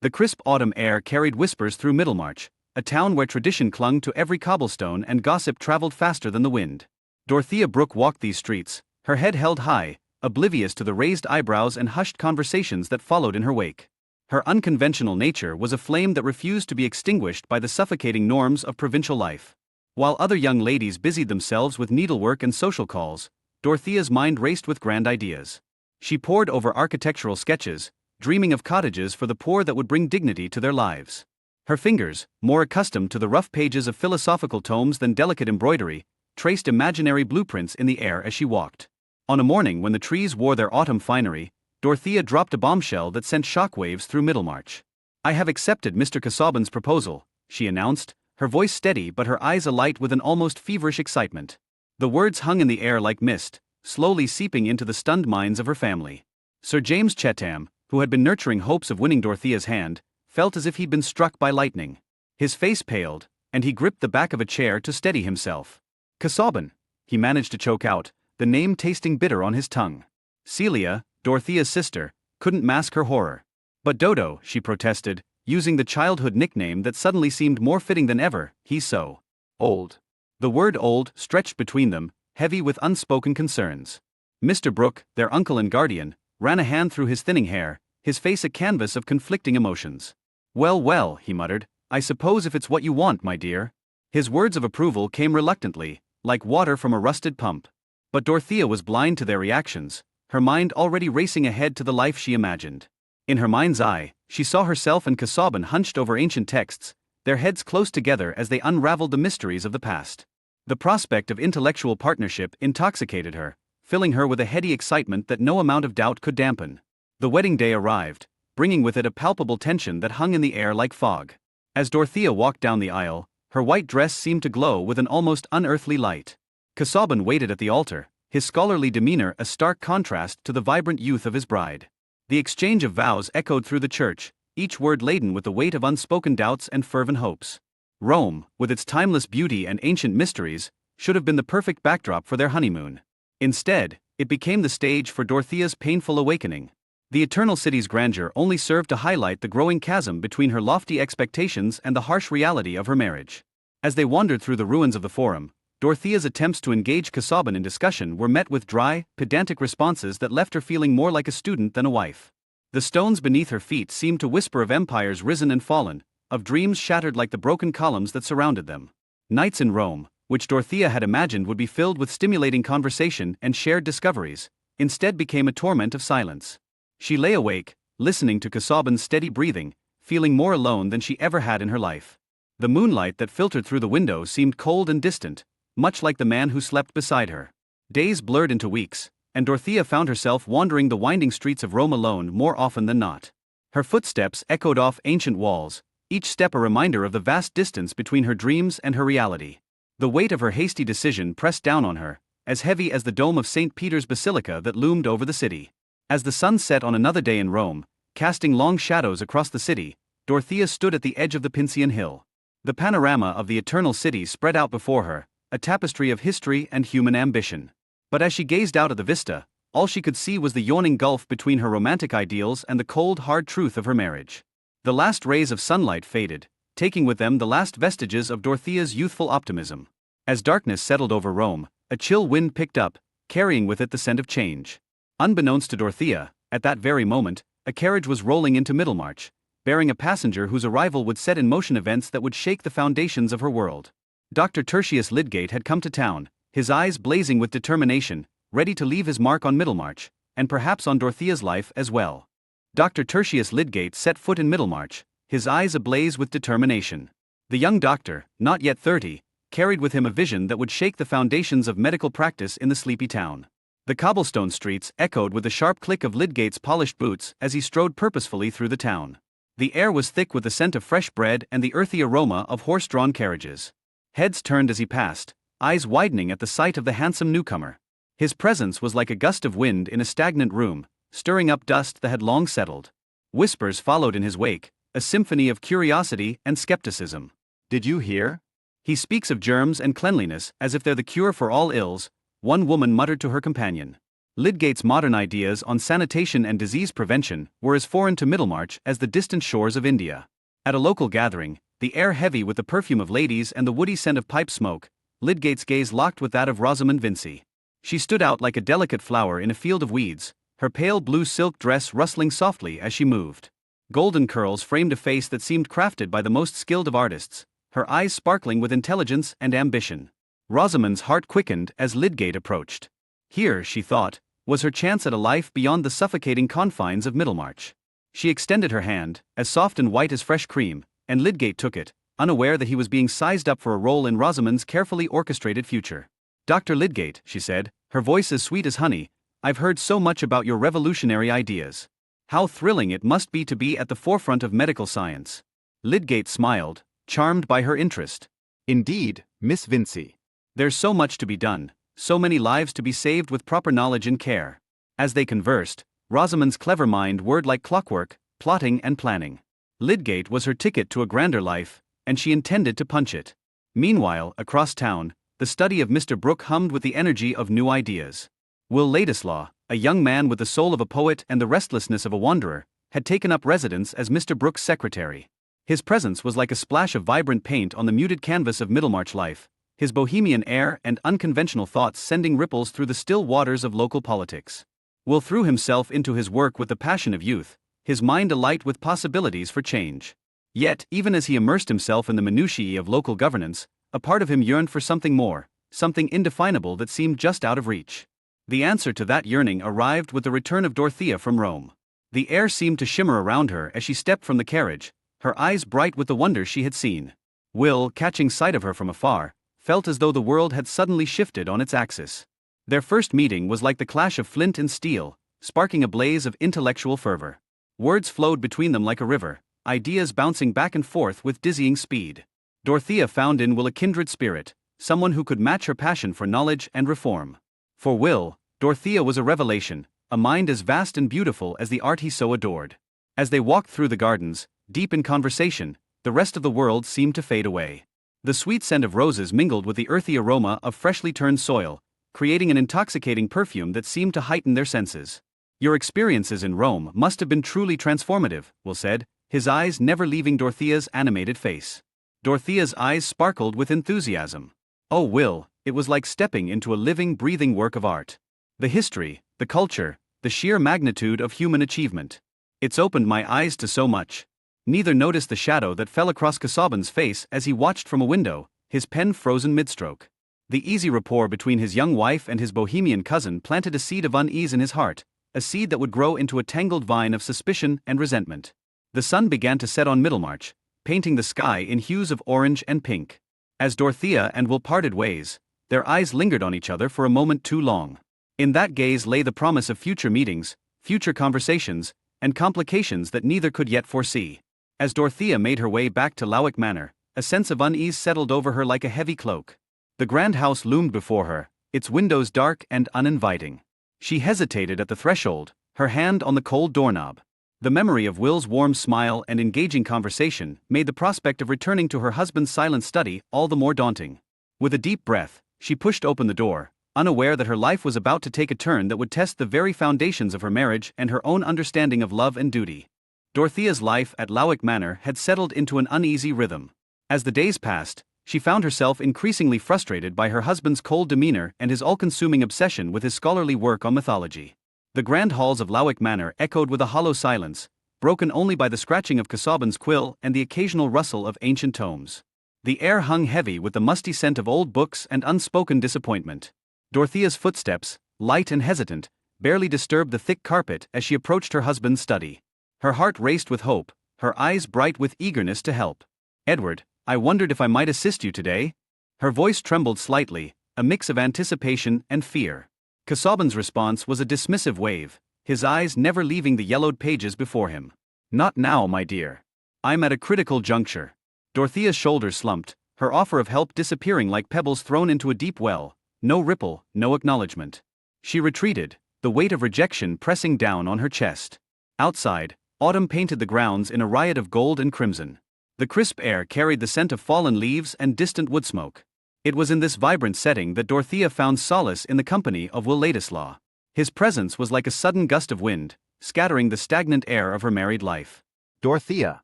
The crisp autumn air carried whispers through Middlemarch, a town where tradition clung to every cobblestone and gossip traveled faster than the wind. Dorothea Brooke walked these streets, her head held high, oblivious to the raised eyebrows and hushed conversations that followed in her wake. Her unconventional nature was a flame that refused to be extinguished by the suffocating norms of provincial life. While other young ladies busied themselves with needlework and social calls, Dorothea's mind raced with grand ideas. She pored over architectural sketches, dreaming of cottages for the poor that would bring dignity to their lives. Her fingers, more accustomed to the rough pages of philosophical tomes than delicate embroidery, traced imaginary blueprints in the air as she walked. On a morning when the trees wore their autumn finery, Dorothea dropped a bombshell that sent shockwaves through Middlemarch. "I have accepted Mr. Casaubon's proposal," she announced, her voice steady but her eyes alight with an almost feverish excitement. The words hung in the air like mist, slowly seeping into the stunned minds of her family. Sir James Chetham, who had been nurturing hopes of winning Dorothea's hand, felt as if he'd been struck by lightning. His face paled, and he gripped the back of a chair to steady himself. "Casaubon," he managed to choke out, the name tasting bitter on his tongue. Celia, Dorothea's sister, couldn't mask her horror. "But Dodo," she protested, using the childhood nickname that suddenly seemed more fitting than ever, "he's so old." The word old stretched between them, heavy with unspoken concerns. Mr. Brooke, their uncle and guardian, ran a hand through his thinning hair, his face a canvas of conflicting emotions. "Well, well," he muttered, "I suppose if it's what you want, my dear." His words of approval came reluctantly, like water from a rusted pump. But Dorothea was blind to their reactions, her mind already racing ahead to the life she imagined. In her mind's eye, she saw herself and Casaubon hunched over ancient texts, their heads close together as they unraveled the mysteries of the past. The prospect of intellectual partnership intoxicated her, filling her with a heady excitement that no amount of doubt could dampen. The wedding day arrived, bringing with it a palpable tension that hung in the air like fog. As Dorothea walked down the aisle, her white dress seemed to glow with an almost unearthly light. Casaubon waited at the altar, his scholarly demeanor a stark contrast to the vibrant youth of his bride. The exchange of vows echoed through the church, each word laden with the weight of unspoken doubts and fervent hopes. Rome, with its timeless beauty and ancient mysteries, should have been the perfect backdrop for their honeymoon. Instead, it became the stage for Dorothea's painful awakening. The eternal city's grandeur only served to highlight the growing chasm between her lofty expectations and the harsh reality of her marriage. As they wandered through the ruins of the Forum, Dorothea's attempts to engage Casaubon in discussion were met with dry, pedantic responses that left her feeling more like a student than a wife. The stones beneath her feet seemed to whisper of empires risen and fallen, of dreams shattered like the broken columns that surrounded them. Nights in Rome, which Dorothea had imagined would be filled with stimulating conversation and shared discoveries, instead became a torment of silence. She lay awake, listening to Casaubon's steady breathing, feeling more alone than she ever had in her life. The moonlight that filtered through the window seemed cold and distant, much like the man who slept beside her. Days blurred into weeks, and Dorothea found herself wandering the winding streets of Rome alone more often than not. Her footsteps echoed off ancient walls, each step a reminder of the vast distance between her dreams and her reality. The weight of her hasty decision pressed down on her, as heavy as the dome of St. Peter's Basilica that loomed over the city. As the sun set on another day in Rome, casting long shadows across the city, Dorothea stood at the edge of the Pincian Hill. The panorama of the eternal city spread out before her, a tapestry of history and human ambition. But as she gazed out at the vista, all she could see was the yawning gulf between her romantic ideals and the cold, hard truth of her marriage. The last rays of sunlight faded, taking with them the last vestiges of Dorothea's youthful optimism. As darkness settled over Rome, a chill wind picked up, carrying with it the scent of change. Unbeknownst to Dorothea, at that very moment, a carriage was rolling into Middlemarch, bearing a passenger whose arrival would set in motion events that would shake the foundations of her world. Dr. Tertius Lydgate had come to town, his eyes blazing with determination, ready to leave his mark on Middlemarch, and perhaps on Dorothea's life as well. Dr. Tertius Lydgate set foot in Middlemarch, his eyes ablaze with determination. The young doctor, not yet 30, carried with him a vision that would shake the foundations of medical practice in the sleepy town. The cobblestone streets echoed with the sharp click of Lydgate's polished boots as he strode purposefully through the town. The air was thick with the scent of fresh bread and the earthy aroma of horse-drawn carriages. Heads turned as he passed, eyes widening at the sight of the handsome newcomer. His presence was like a gust of wind in a stagnant room, stirring up dust that had long settled. Whispers followed in his wake, a symphony of curiosity and skepticism. "Did you hear? He speaks of germs and cleanliness as if they're the cure for all ills," one woman muttered to her companion. Lydgate's modern ideas on sanitation and disease prevention were as foreign to Middlemarch as the distant shores of India. At a local gathering, the air heavy with the perfume of ladies and the woody scent of pipe smoke, Lydgate's gaze locked with that of Rosamond Vincy. She stood out like a delicate flower in a field of weeds, her pale blue silk dress rustling softly as she moved. Golden curls framed a face that seemed crafted by the most skilled of artists, her eyes sparkling with intelligence and ambition. Rosamond's heart quickened as Lydgate approached. Here, she thought, was her chance at a life beyond the suffocating confines of Middlemarch. She extended her hand, as soft and white as fresh cream, and Lydgate took it, unaware that he was being sized up for a role in Rosamond's carefully orchestrated future. "Dr. Lydgate," she said, her voice as sweet as honey, "I've heard so much about your revolutionary ideas. How thrilling it must be to be at the forefront of medical science." Lydgate smiled, charmed by her interest. "Indeed, Miss Vincy. There's so much to be done, so many lives to be saved with proper knowledge and care." As they conversed, Rosamond's clever mind worked like clockwork, plotting and planning. Lydgate was her ticket to a grander life, and she intended to punch it. Meanwhile, across town, the study of Mr. Brooke hummed with the energy of new ideas. Will Ladislaw, a young man with the soul of a poet and the restlessness of a wanderer, had taken up residence as Mr. Brooke's secretary. His presence was like a splash of vibrant paint on the muted canvas of Middlemarch life, his bohemian air and unconventional thoughts sending ripples through the still waters of local politics. Will threw himself into his work with the passion of youth, his mind alight with possibilities for change. Yet, even as he immersed himself in the minutiae of local governance, a part of him yearned for something more, something indefinable that seemed just out of reach. The answer to that yearning arrived with the return of Dorothea from Rome. The air seemed to shimmer around her as she stepped from the carriage, her eyes bright with the wonder she had seen. Will, catching sight of her from afar, felt as though the world had suddenly shifted on its axis. Their first meeting was like the clash of flint and steel, sparking a blaze of intellectual fervor. Words flowed between them like a river, ideas bouncing back and forth with dizzying speed. Dorothea found in Will a kindred spirit, someone who could match her passion for knowledge and reform. For Will, Dorothea was a revelation, a mind as vast and beautiful as the art he so adored. As they walked through the gardens, deep in conversation, the rest of the world seemed to fade away. The sweet scent of roses mingled with the earthy aroma of freshly turned soil, creating an intoxicating perfume that seemed to heighten their senses. "Your experiences in Rome must have been truly transformative," Will said, his eyes never leaving Dorothea's animated face. Dorothea's eyes sparkled with enthusiasm. "Oh, Will, it was like stepping into a living, breathing work of art. The history, the culture, the sheer magnitude of human achievement. It's opened my eyes to so much." Neither noticed the shadow that fell across Casaubon's face as he watched from a window, his pen frozen mid-stroke. The easy rapport between his young wife and his bohemian cousin planted a seed of unease in his heart, a seed that would grow into a tangled vine of suspicion and resentment. The sun began to set on Middlemarch, painting the sky in hues of orange and pink. As Dorothea and Will parted ways, their eyes lingered on each other for a moment too long. In that gaze lay the promise of future meetings, future conversations, and complications that neither could yet foresee. As Dorothea made her way back to Lowick Manor, a sense of unease settled over her like a heavy cloak. The grand house loomed before her, its windows dark and uninviting. She hesitated at the threshold, her hand on the cold doorknob. The memory of Will's warm smile and engaging conversation made the prospect of returning to her husband's silent study all the more daunting. With a deep breath, she pushed open the door, unaware that her life was about to take a turn that would test the very foundations of her marriage and her own understanding of love and duty. Dorothea's life at Lowick Manor had settled into an uneasy rhythm. As the days passed, she found herself increasingly frustrated by her husband's cold demeanor and his all-consuming obsession with his scholarly work on mythology. The grand halls of Lowick Manor echoed with a hollow silence, broken only by the scratching of Casaubon's quill and the occasional rustle of ancient tomes. The air hung heavy with the musty scent of old books and unspoken disappointment. Dorothea's footsteps, light and hesitant, barely disturbed the thick carpet as she approached her husband's study. Her heart raced with hope, her eyes bright with eagerness to help. "Edward, I wondered if I might assist you today?" Her voice trembled slightly, a mix of anticipation and fear. Casaubon's response was a dismissive wave, his eyes never leaving the yellowed pages before him. "Not now, my dear. I'm at a critical juncture." Dorothea's shoulders slumped, her offer of help disappearing like pebbles thrown into a deep well, no ripple, no acknowledgement. She retreated, the weight of rejection pressing down on her chest. Outside, autumn painted the grounds in a riot of gold and crimson. The crisp air carried the scent of fallen leaves and distant wood smoke. It was in this vibrant setting that Dorothea found solace in the company of Will Ladislaw. His presence was like a sudden gust of wind, scattering the stagnant air of her married life. Dorothea.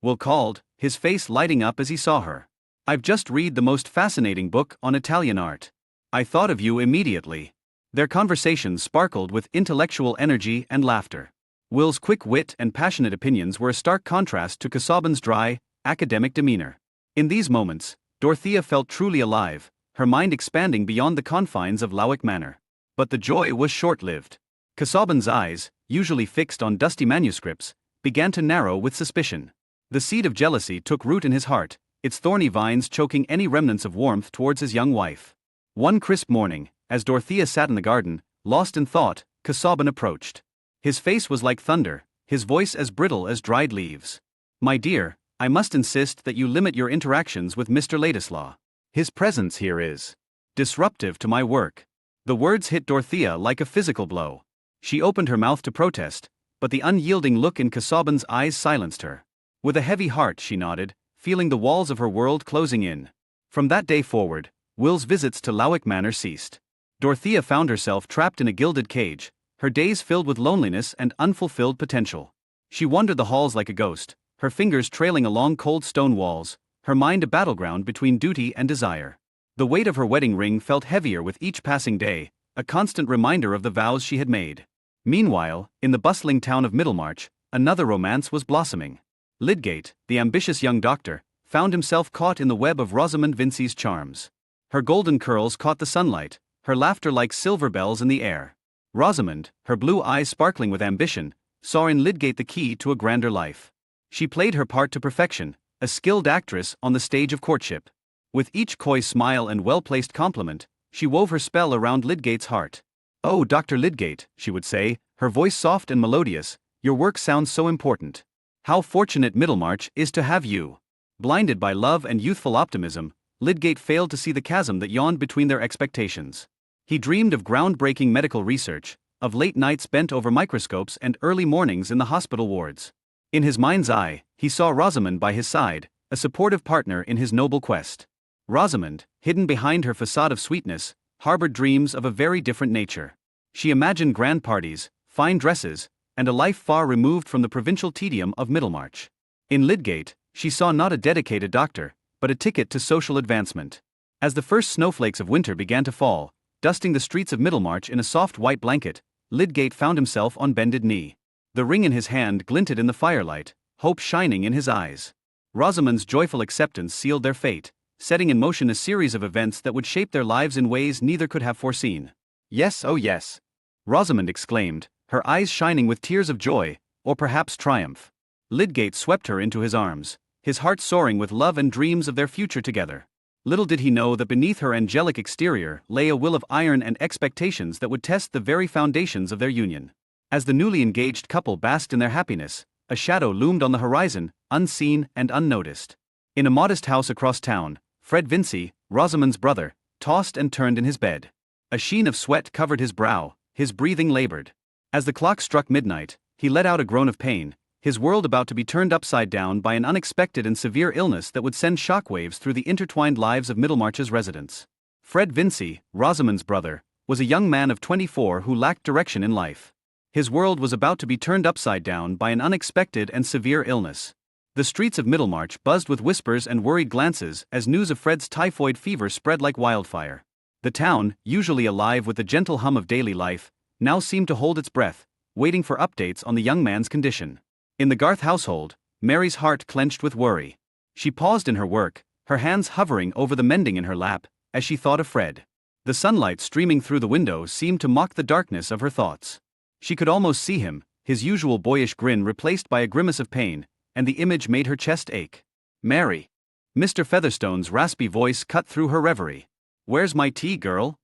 Will called, his face lighting up as he saw her. I've just read the most fascinating book on Italian art. I thought of you immediately. Their conversations sparkled with intellectual energy and laughter. Will's quick wit and passionate opinions were a stark contrast to Casaubon's dry, academic demeanor. In these moments, Dorothea felt truly alive, her mind expanding beyond the confines of Lawick Manor. But the joy was short-lived. Casaubon's eyes, usually fixed on dusty manuscripts, began to narrow with suspicion. The seed of jealousy took root in his heart, its thorny vines choking any remnants of warmth towards his young wife. One crisp morning, as Dorothea sat in the garden, lost in thought, Casaubon approached. His face was like thunder, his voice as brittle as dried leaves. My dear, I must insist that you limit your interactions with Mr. Ladislaw. His presence here is disruptive to my work. The words hit Dorothea like a physical blow. She opened her mouth to protest, but the unyielding look in Casaubon's eyes silenced her. With a heavy heart she nodded, feeling the walls of her world closing in. From that day forward, Will's visits to Lawick Manor ceased. Dorothea found herself trapped in a gilded cage, her days filled with loneliness and unfulfilled potential. She wandered the halls like a ghost, her fingers trailing along cold stone walls, her mind a battleground between duty and desire. The weight of her wedding ring felt heavier with each passing day, a constant reminder of the vows she had made. Meanwhile, in the bustling town of Middlemarch, another romance was blossoming. Lydgate, the ambitious young doctor, found himself caught in the web of Rosamond Vincy's charms. Her golden curls caught the sunlight, her laughter like silver bells in the air. Rosamond, her blue eyes sparkling with ambition, saw in Lydgate the key to a grander life. She played her part to perfection, a skilled actress on the stage of courtship. With each coy smile and well-placed compliment, she wove her spell around Lydgate's heart. "Oh, Dr. Lydgate," she would say, her voice soft and melodious, "your work sounds so important. How fortunate Middlemarch is to have you." Blinded by love and youthful optimism, Lydgate failed to see the chasm that yawned between their expectations. He dreamed of groundbreaking medical research, of late nights bent over microscopes and early mornings in the hospital wards. In his mind's eye, he saw Rosamond by his side, a supportive partner in his noble quest. Rosamond, hidden behind her facade of sweetness, harbored dreams of a very different nature. She imagined grand parties, fine dresses, and a life far removed from the provincial tedium of Middlemarch. In Lydgate, she saw not a dedicated doctor, but a ticket to social advancement. As the first snowflakes of winter began to fall, dusting the streets of Middlemarch in a soft white blanket, Lydgate found himself on bended knee. The ring in his hand glinted in the firelight, hope shining in his eyes. Rosamond's joyful acceptance sealed their fate, setting in motion a series of events that would shape their lives in ways neither could have foreseen. "Yes, oh yes," Rosamond exclaimed, her eyes shining with tears of joy, or perhaps triumph. Lydgate swept her into his arms, his heart soaring with love and dreams of their future together. Little did he know that beneath her angelic exterior lay a will of iron and expectations that would test the very foundations of their union. As the newly engaged couple basked in their happiness, a shadow loomed on the horizon, unseen and unnoticed. In a modest house across town, Fred Vincy, Rosamond's brother, tossed and turned in his bed. A sheen of sweat covered his brow, his breathing labored. As the clock struck midnight, he let out a groan of pain, his world about to be turned upside down by an unexpected and severe illness that would send shockwaves through the intertwined lives of Middlemarch's residents. Fred Vincy, Rosamond's brother, was a young man of 24 who lacked direction in life. His world was about to be turned upside down by an unexpected and severe illness. The streets of Middlemarch buzzed with whispers and worried glances as news of Fred's typhoid fever spread like wildfire. The town, usually alive with the gentle hum of daily life, now seemed to hold its breath, waiting for updates on the young man's condition. In the Garth household, Mary's heart clenched with worry. She paused in her work, her hands hovering over the mending in her lap, as she thought of Fred. The sunlight streaming through the window seemed to mock the darkness of her thoughts. She could almost see him, his usual boyish grin replaced by a grimace of pain, and the image made her chest ache. "Mary." Mr. Featherstone's raspy voice cut through her reverie. "Where's my tea, girl?"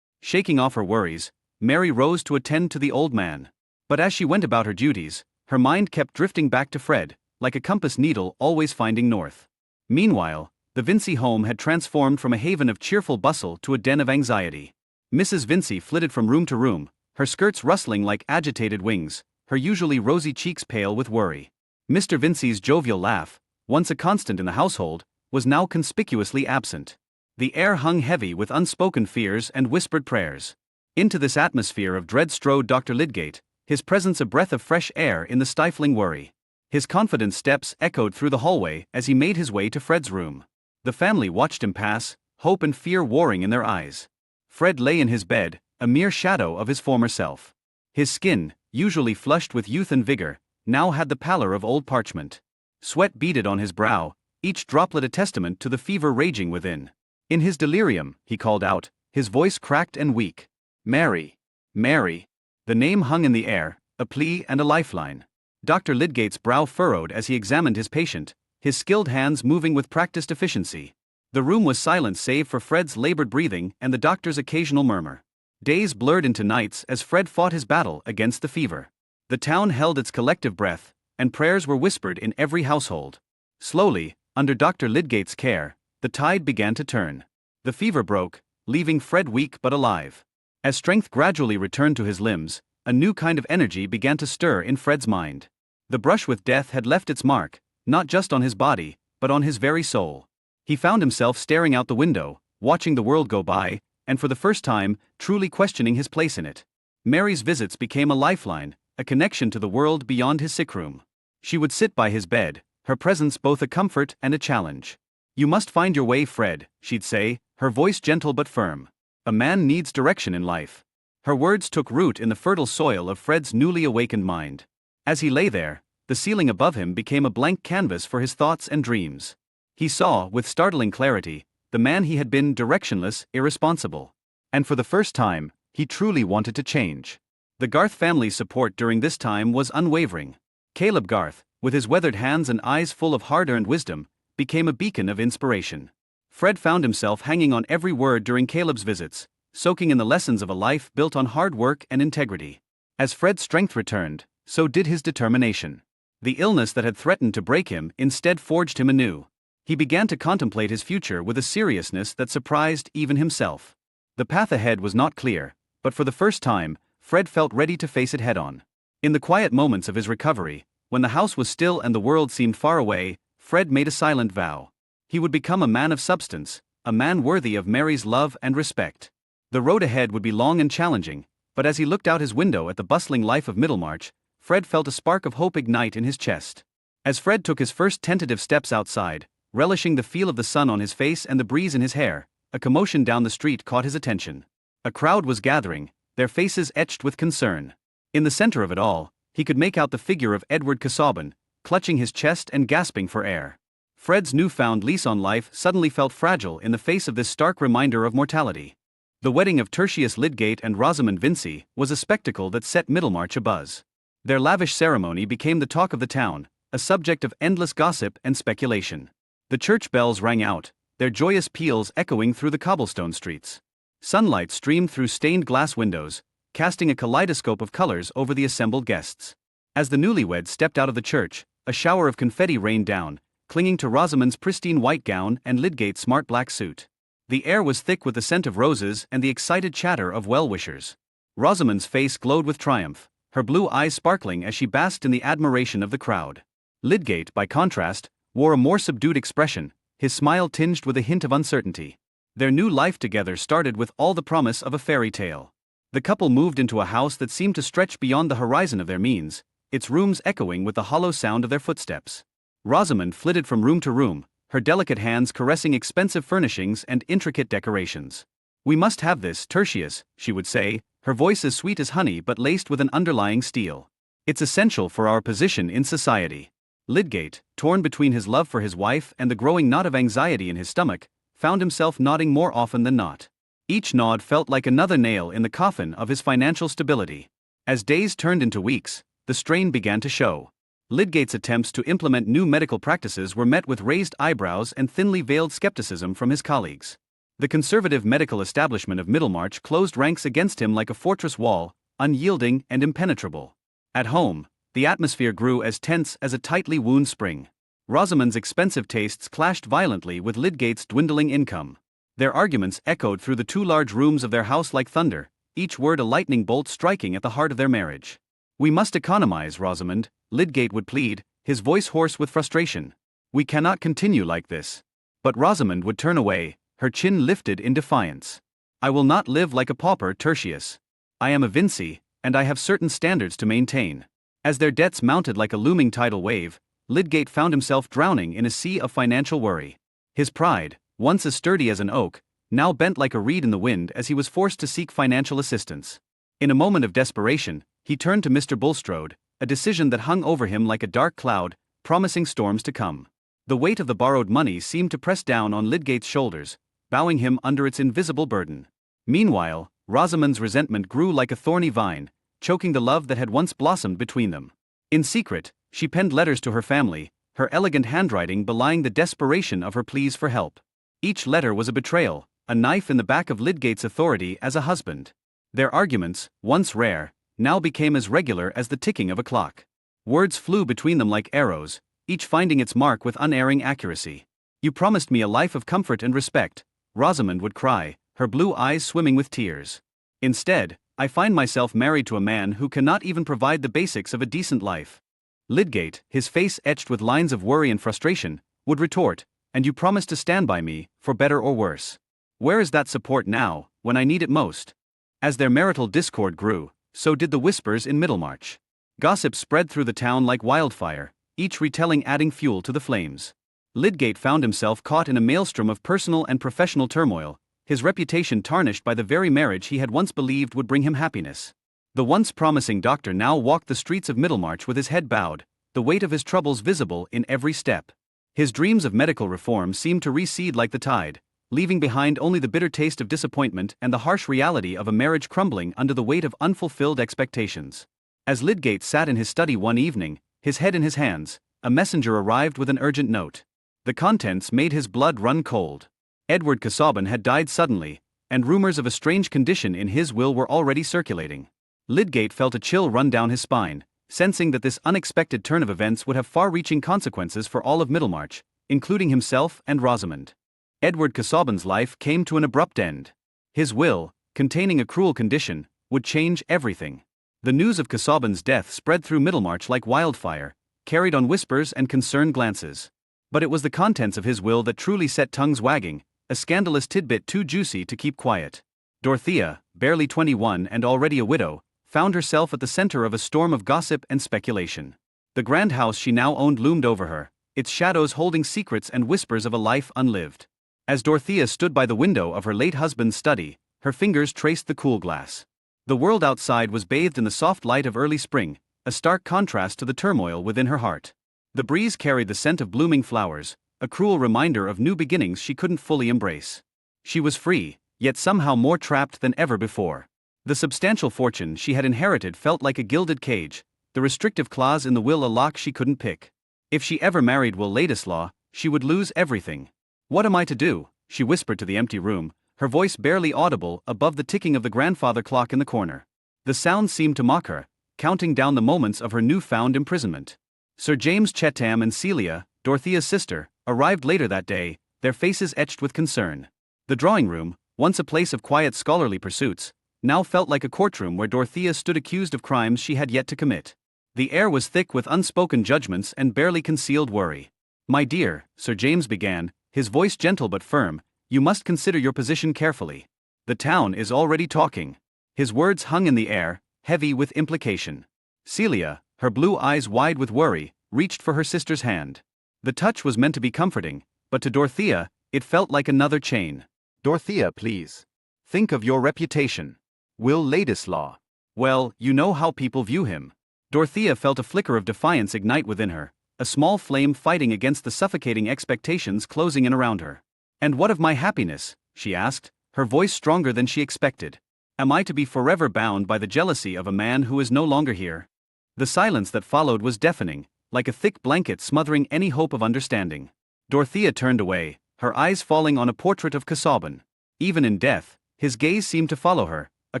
Shaking off her worries, Mary rose to attend to the old man. But as she went about her duties, her mind kept drifting back to Fred, like a compass needle always finding north. Meanwhile, the Vincy home had transformed from a haven of cheerful bustle to a den of anxiety. Mrs. Vincy flitted from room to room, her skirts rustling like agitated wings, her usually rosy cheeks pale with worry. Mr. Vincy's jovial laugh, once a constant in the household, was now conspicuously absent. The air hung heavy with unspoken fears and whispered prayers. Into this atmosphere of dread strode Dr. Lydgate, his presence a breath of fresh air in the stifling worry. His confident steps echoed through the hallway as he made his way to Fred's room. The family watched him pass, hope and fear warring in their eyes. Fred lay in his bed, a mere shadow of his former self. His skin, usually flushed with youth and vigor, now had the pallor of old parchment. Sweat beaded on his brow, each droplet a testament to the fever raging within. In his delirium, he called out, his voice cracked and weak. Mary! Mary! The name hung in the air, a plea and a lifeline. Dr. Lydgate's brow furrowed as he examined his patient, his skilled hands moving with practiced efficiency. The room was silent save for Fred's labored breathing and the doctor's occasional murmur. Days blurred into nights as Fred fought his battle against the fever. The town held its collective breath, and prayers were whispered in every household. Slowly, under Dr. Lydgate's care, the tide began to turn. The fever broke, leaving Fred weak but alive. As strength gradually returned to his limbs, a new kind of energy began to stir in Fred's mind. The brush with death had left its mark, not just on his body, but on his very soul. He found himself staring out the window, watching the world go by, and for the first time, truly questioning his place in it. Mary's visits became a lifeline, a connection to the world beyond his sick room. She would sit by his bed, her presence both a comfort and a challenge. "You must find your way, Fred," she'd say, her voice gentle but firm. "A man needs direction in life." Her words took root in the fertile soil of Fred's newly awakened mind. As he lay there, the ceiling above him became a blank canvas for his thoughts and dreams. He saw, with startling clarity, the man he had been: directionless, irresponsible. And for the first time, he truly wanted to change. The Garth family's support during this time was unwavering. Caleb Garth, with his weathered hands and eyes full of hard-earned wisdom, became a beacon of inspiration. Fred found himself hanging on every word during Caleb's visits, soaking in the lessons of a life built on hard work and integrity. As Fred's strength returned, so did his determination. The illness that had threatened to break him instead forged him anew. He began to contemplate his future with a seriousness that surprised even himself. The path ahead was not clear, but for the first time, Fred felt ready to face it head-on. In the quiet moments of his recovery, when the house was still and the world seemed far away, Fred made a silent vow. He would become a man of substance, a man worthy of Mary's love and respect. The road ahead would be long and challenging, but as he looked out his window at the bustling life of Middlemarch, Fred felt a spark of hope ignite in his chest. As Fred took his first tentative steps outside, relishing the feel of the sun on his face and the breeze in his hair, a commotion down the street caught his attention. A crowd was gathering, their faces etched with concern. In the center of it all, he could make out the figure of Edward Casaubon, clutching his chest and gasping for air. Fred's newfound lease on life suddenly felt fragile in the face of this stark reminder of mortality. The wedding of Tertius Lydgate and Rosamond Vincy was a spectacle that set Middlemarch abuzz. Their lavish ceremony became the talk of the town, a subject of endless gossip and speculation. The church bells rang out, their joyous peals echoing through the cobblestone streets. Sunlight streamed through stained glass windows, casting a kaleidoscope of colors over the assembled guests. As the newlyweds stepped out of the church, a shower of confetti rained down, clinging to Rosamond's pristine white gown and Lydgate's smart black suit. The air was thick with the scent of roses and the excited chatter of well-wishers. Rosamond's face glowed with triumph, her blue eyes sparkling as she basked in the admiration of the crowd. Lydgate, by contrast, wore a more subdued expression, his smile tinged with a hint of uncertainty. Their new life together started with all the promise of a fairy tale. The couple moved into a house that seemed to stretch beyond the horizon of their means, its rooms echoing with the hollow sound of their footsteps. Rosamond flitted from room to room, her delicate hands caressing expensive furnishings and intricate decorations. "We must have this, Tertius," she would say, her voice as sweet as honey but laced with an underlying steel. "It's essential for our position in society." Lydgate, torn between his love for his wife and the growing knot of anxiety in his stomach, found himself nodding more often than not. Each nod felt like another nail in the coffin of his financial stability. As days turned into weeks, the strain began to show. Lydgate's attempts to implement new medical practices were met with raised eyebrows and thinly veiled skepticism from his colleagues. The conservative medical establishment of Middlemarch closed ranks against him like a fortress wall, unyielding and impenetrable. At home, the atmosphere grew as tense as a tightly wound spring. Rosamond's expensive tastes clashed violently with Lydgate's dwindling income. Their arguments echoed through the two large rooms of their house like thunder, each word a lightning bolt striking at the heart of their marriage. "We must economize, Rosamond," Lydgate would plead, his voice hoarse with frustration. "We cannot continue like this." But Rosamond would turn away, her chin lifted in defiance. "I will not live like a pauper, Tertius. I am a Vinci, and I have certain standards to maintain. As their debts mounted like a looming tidal wave, Lydgate found himself drowning in a sea of financial worry. His pride, once as sturdy as an oak, now bent like a reed in the wind as he was forced to seek financial assistance. In a moment of desperation, he turned to Mr. Bulstrode, a decision that hung over him like a dark cloud, promising storms to come. The weight of the borrowed money seemed to press down on Lydgate's shoulders, bowing him under its invisible burden. Meanwhile, Rosamond's resentment grew like a thorny vine, choking the love that had once blossomed between them. In secret, she penned letters to her family, her elegant handwriting belying the desperation of her pleas for help. Each letter was a betrayal, a knife in the back of Lydgate's authority as a husband. Their arguments, once rare, now became as regular as the ticking of a clock. Words flew between them like arrows, each finding its mark with unerring accuracy. "You promised me a life of comfort and respect," Rosamond would cry, her blue eyes swimming with tears. "Instead, I find myself married to a man who cannot even provide the basics of a decent life." Lydgate, his face etched with lines of worry and frustration, would retort, "And you promised to stand by me, for better or worse. Where is that support now, when I need it most?" As their marital discord grew, so did the whispers in Middlemarch. Gossip spread through the town like wildfire, each retelling adding fuel to the flames. Lydgate found himself caught in a maelstrom of personal and professional turmoil, his reputation tarnished by the very marriage he had once believed would bring him happiness. The once promising doctor now walked the streets of Middlemarch with his head bowed, the weight of his troubles visible in every step. His dreams of medical reform seemed to recede like the tide, leaving behind only the bitter taste of disappointment and the harsh reality of a marriage crumbling under the weight of unfulfilled expectations. As Lydgate sat in his study one evening, his head in his hands, a messenger arrived with an urgent note. The contents made his blood run cold. Edward Casaubon had died suddenly, and rumors of a strange condition in his will were already circulating. Lydgate felt a chill run down his spine, sensing that this unexpected turn of events would have far-reaching consequences for all of Middlemarch, including himself and Rosamond. Edward Casaubon's life came to an abrupt end. His will, containing a cruel condition, would change everything. The news of Casaubon's death spread through Middlemarch like wildfire, carried on whispers and concerned glances. But it was the contents of his will that truly set tongues wagging, a scandalous tidbit too juicy to keep quiet. Dorothea, barely 21 and already a widow, found herself at the center of a storm of gossip and speculation. The grand house she now owned loomed over her, its shadows holding secrets and whispers of a life unlived. As Dorothea stood by the window of her late husband's study, her fingers traced the cool glass. The world outside was bathed in the soft light of early spring, a stark contrast to the turmoil within her heart. The breeze carried the scent of blooming flowers, a cruel reminder of new beginnings she couldn't fully embrace. She was free, yet somehow more trapped than ever before. The substantial fortune she had inherited felt like a gilded cage, the restrictive clause in the will a lock she couldn't pick. If she ever married Will Ladislaw, she would lose everything. "What am I to do?" she whispered to the empty room, her voice barely audible above the ticking of the grandfather clock in the corner. The sound seemed to mock her, counting down the moments of her newfound imprisonment. Sir James Chetham and Celia, Dorothea's sister, arrived later that day, their faces etched with concern. The drawing room, once a place of quiet scholarly pursuits, now felt like a courtroom where Dorothea stood accused of crimes she had yet to commit. The air was thick with unspoken judgments and barely concealed worry. "My dear," Sir James began, his voice gentle but firm, "you must consider your position carefully. The town is already talking." His words hung in the air, heavy with implication. Celia, her blue eyes wide with worry, reached for her sister's hand. The touch was meant to be comforting, but to Dorothea, it felt like another chain. "Dorothea, please. Think of your reputation. Will Ladislaw. Well, you know how people view him." Dorothea felt a flicker of defiance ignite within her, a small flame fighting against the suffocating expectations closing in around her. "And what of my happiness?" she asked, her voice stronger than she expected. "Am I to be forever bound by the jealousy of a man who is no longer here?" The silence that followed was deafening, like a thick blanket smothering any hope of understanding. Dorothea turned away, her eyes falling on a portrait of Casaubon. Even in death, his gaze seemed to follow her, a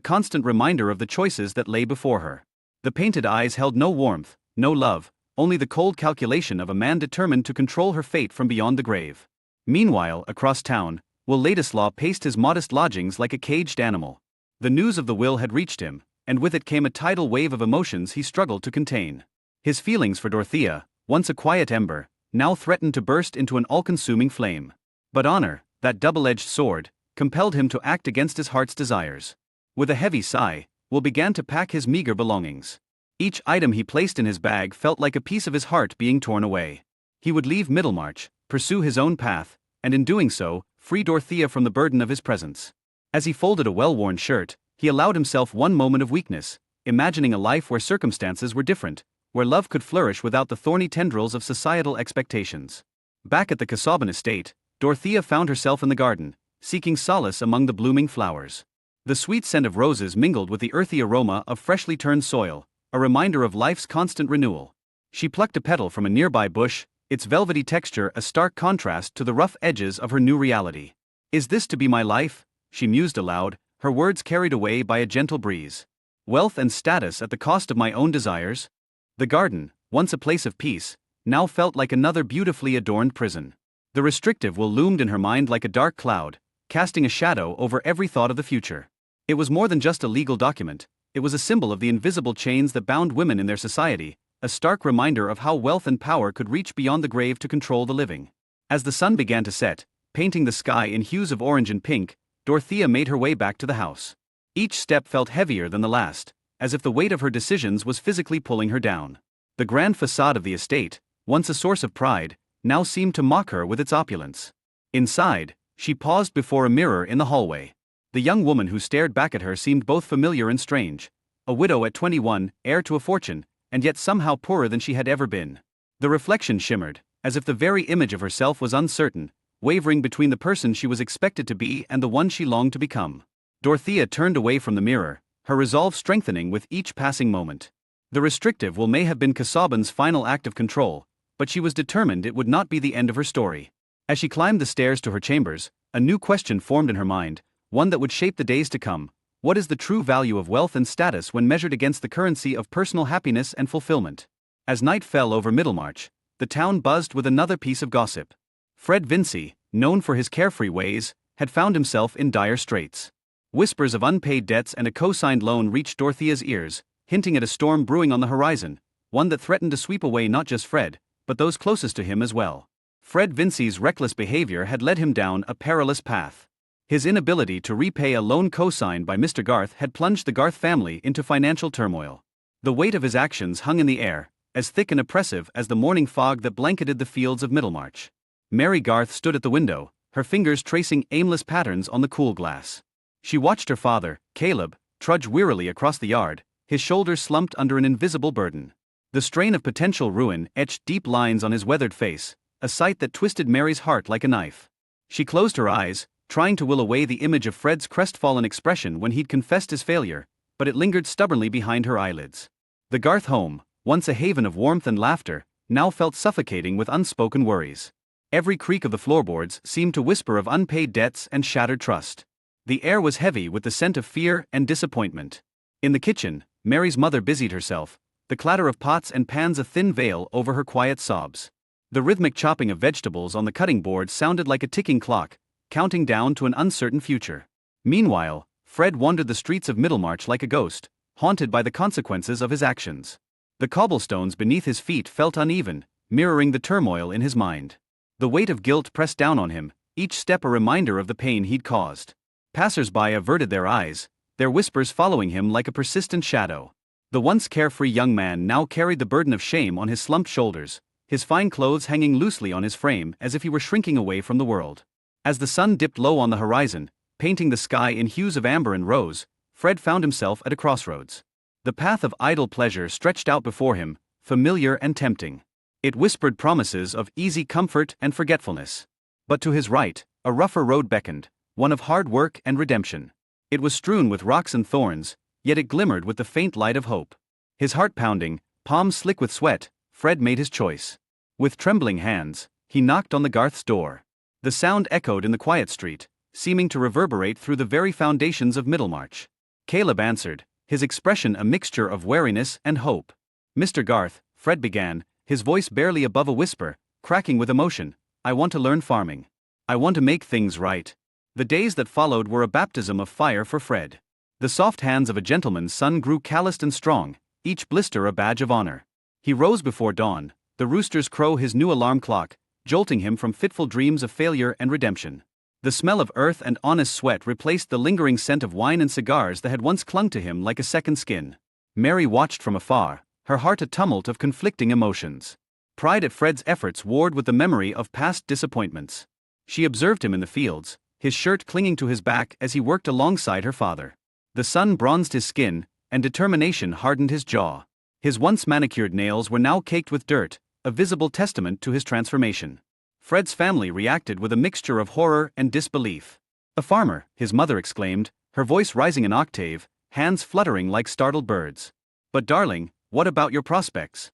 constant reminder of the choices that lay before her. The painted eyes held no warmth, no love, only the cold calculation of a man determined to control her fate from beyond the grave. Meanwhile, across town, Will Ladislaw paced his modest lodgings like a caged animal. The news of the will had reached him, and with it came a tidal wave of emotions he struggled to contain. His feelings for Dorothea, once a quiet ember, now threatened to burst into an all-consuming flame. But honor, that double-edged sword, compelled him to act against his heart's desires. With a heavy sigh, Will began to pack his meager belongings. Each item he placed in his bag felt like a piece of his heart being torn away. He would leave Middlemarch, pursue his own path, and in doing so, free Dorothea from the burden of his presence. As he folded a well-worn shirt, he allowed himself one moment of weakness, imagining a life where circumstances were different, where love could flourish without the thorny tendrils of societal expectations. Back at the Casaubon estate, Dorothea found herself in the garden, seeking solace among the blooming flowers. The sweet scent of roses mingled with the earthy aroma of freshly turned soil, a reminder of life's constant renewal. She plucked a petal from a nearby bush, its velvety texture a stark contrast to the rough edges of her new reality. "Is this to be my life?" she mused aloud, her words carried away by a gentle breeze. "Wealth and status at the cost of my own desires?" The garden, once a place of peace, now felt like another beautifully adorned prison. The restrictive will loomed in her mind like a dark cloud, casting a shadow over every thought of the future. It was more than just a legal document, it was a symbol of the invisible chains that bound women in their society, a stark reminder of how wealth and power could reach beyond the grave to control the living. As the sun began to set, painting the sky in hues of orange and pink, Dorothea made her way back to the house. Each step felt heavier than the last, as if the weight of her decisions was physically pulling her down. The grand facade of the estate, once a source of pride, now seemed to mock her with its opulence. Inside, she paused before a mirror in the hallway. The young woman who stared back at her seemed both familiar and strange. A widow at 21, heir to a fortune, and yet somehow poorer than she had ever been. The reflection shimmered, as if the very image of herself was uncertain, wavering between the person she was expected to be and the one she longed to become. Dorothea turned away from the mirror, her resolve strengthening with each passing moment. The restrictive will may have been Casaubon's final act of control, but she was determined it would not be the end of her story. As she climbed the stairs to her chambers, a new question formed in her mind, one that would shape the days to come. What is the true value of wealth and status when measured against the currency of personal happiness and fulfillment? As night fell over Middlemarch, the town buzzed with another piece of gossip. Fred Vincy, known for his carefree ways, had found himself in dire straits. Whispers of unpaid debts and a co-signed loan reached Dorothea's ears, hinting at a storm brewing on the horizon, one that threatened to sweep away not just Fred, but those closest to him as well. Fred Vincy's reckless behavior had led him down a perilous path. His inability to repay a loan co-signed by Mr. Garth had plunged the Garth family into financial turmoil. The weight of his actions hung in the air, as thick and oppressive as the morning fog that blanketed the fields of Middlemarch. Mary Garth stood at the window, her fingers tracing aimless patterns on the cool glass. She watched her father, Caleb, trudge wearily across the yard, his shoulders slumped under an invisible burden. The strain of potential ruin etched deep lines on his weathered face, a sight that twisted Mary's heart like a knife. She closed her eyes, trying to will away the image of Fred's crestfallen expression when he'd confessed his failure, but it lingered stubbornly behind her eyelids. The Garth home, once a haven of warmth and laughter, now felt suffocating with unspoken worries. Every creak of the floorboards seemed to whisper of unpaid debts and shattered trust. The air was heavy with the scent of fear and disappointment. In the kitchen, Mary's mother busied herself, the clatter of pots and pans a thin veil over her quiet sobs. The rhythmic chopping of vegetables on the cutting board sounded like a ticking clock, counting down to an uncertain future. Meanwhile, Fred wandered the streets of Middlemarch like a ghost, haunted by the consequences of his actions. The cobblestones beneath his feet felt uneven, mirroring the turmoil in his mind. The weight of guilt pressed down on him, each step a reminder of the pain he'd caused. Passers-by averted their eyes, their whispers following him like a persistent shadow. The once carefree young man now carried the burden of shame on his slumped shoulders, his fine clothes hanging loosely on his frame as if he were shrinking away from the world. As the sun dipped low on the horizon, painting the sky in hues of amber and rose, Fred found himself at a crossroads. The path of idle pleasure stretched out before him, familiar and tempting. It whispered promises of easy comfort and forgetfulness. But to his right, a rougher road beckoned, one of hard work and redemption. It was strewn with rocks and thorns, yet it glimmered with the faint light of hope. His heart pounding, palms slick with sweat, Fred made his choice. With trembling hands, he knocked on the Garth's door. The sound echoed in the quiet street, seeming to reverberate through the very foundations of Middlemarch. Caleb answered, his expression a mixture of wariness and hope. "Mr. Garth," Fred began, his voice barely above a whisper, cracking with emotion, "I want to learn farming. I want to make things right." The days that followed were a baptism of fire for Fred. The soft hands of a gentleman's son grew calloused and strong, each blister a badge of honor. He rose before dawn, the rooster's crow his new alarm clock, jolting him from fitful dreams of failure and redemption. The smell of earth and honest sweat replaced the lingering scent of wine and cigars that had once clung to him like a second skin. Mary watched from afar, her heart a tumult of conflicting emotions. Pride at Fred's efforts warred with the memory of past disappointments. She observed him in the fields, his shirt clinging to his back as he worked alongside her father. The sun bronzed his skin, and determination hardened his jaw. His once manicured nails were now caked with dirt, a visible testament to his transformation. Fred's family reacted with a mixture of horror and disbelief. "A farmer," his mother exclaimed, her voice rising an octave, hands fluttering like startled birds. "But darling, what about your prospects?"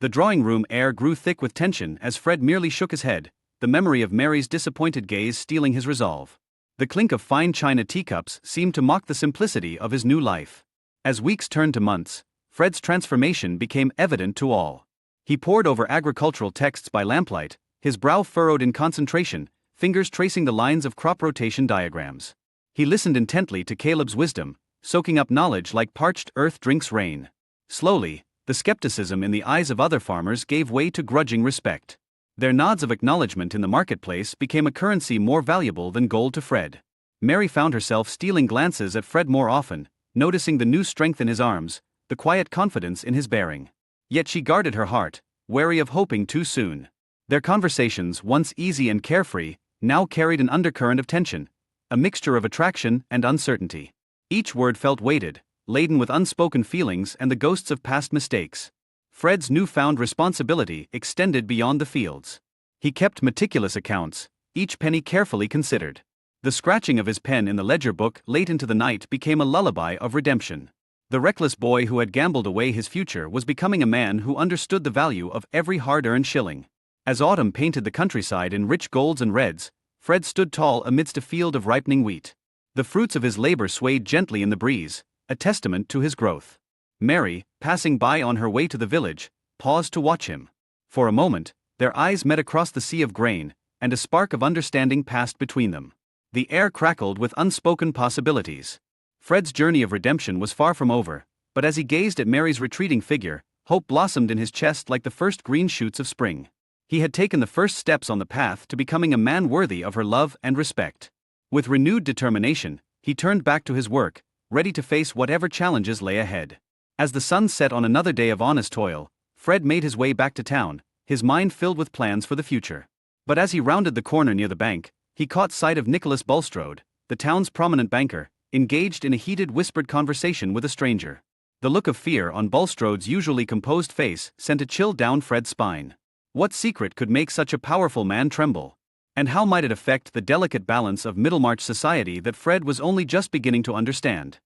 The drawing room air grew thick with tension as Fred merely shook his head, the memory of Mary's disappointed gaze stealing his resolve. The clink of fine china teacups seemed to mock the simplicity of his new life. As weeks turned to months, Fred's transformation became evident to all. He pored over agricultural texts by lamplight, his brow furrowed in concentration, fingers tracing the lines of crop rotation diagrams. He listened intently to Caleb's wisdom, soaking up knowledge like parched earth drinks rain. Slowly, the skepticism in the eyes of other farmers gave way to grudging respect. Their nods of acknowledgement in the marketplace became a currency more valuable than gold to Fred. Mary found herself stealing glances at Fred more often, noticing the new strength in his arms, the quiet confidence in his bearing. Yet she guarded her heart, wary of hoping too soon. Their conversations, once easy and carefree, now carried an undercurrent of tension, a mixture of attraction and uncertainty. Each word felt weighted, laden with unspoken feelings and the ghosts of past mistakes. Fred's newfound responsibility extended beyond the fields. He kept meticulous accounts, each penny carefully considered. The scratching of his pen in the ledger book late into the night became a lullaby of redemption. The reckless boy who had gambled away his future was becoming a man who understood the value of every hard-earned shilling. As autumn painted the countryside in rich golds and reds, Fred stood tall amidst a field of ripening wheat. The fruits of his labor swayed gently in the breeze, a testament to his growth. Mary, passing by on her way to the village, paused to watch him. For a moment, their eyes met across the sea of grain, and a spark of understanding passed between them. The air crackled with unspoken possibilities. Fred's journey of redemption was far from over, but as he gazed at Mary's retreating figure, hope blossomed in his chest like the first green shoots of spring. He had taken the first steps on the path to becoming a man worthy of her love and respect. With renewed determination, he turned back to his work, ready to face whatever challenges lay ahead. As the sun set on another day of honest toil, Fred made his way back to town, his mind filled with plans for the future. But as he rounded the corner near the bank, he caught sight of Nicholas Bulstrode, the town's prominent banker, engaged in a heated whispered conversation with a stranger. The look of fear on Bulstrode's usually composed face sent a chill down Fred's spine. What secret could make such a powerful man tremble? And how might it affect the delicate balance of Middlemarch society that Fred was only just beginning to understand?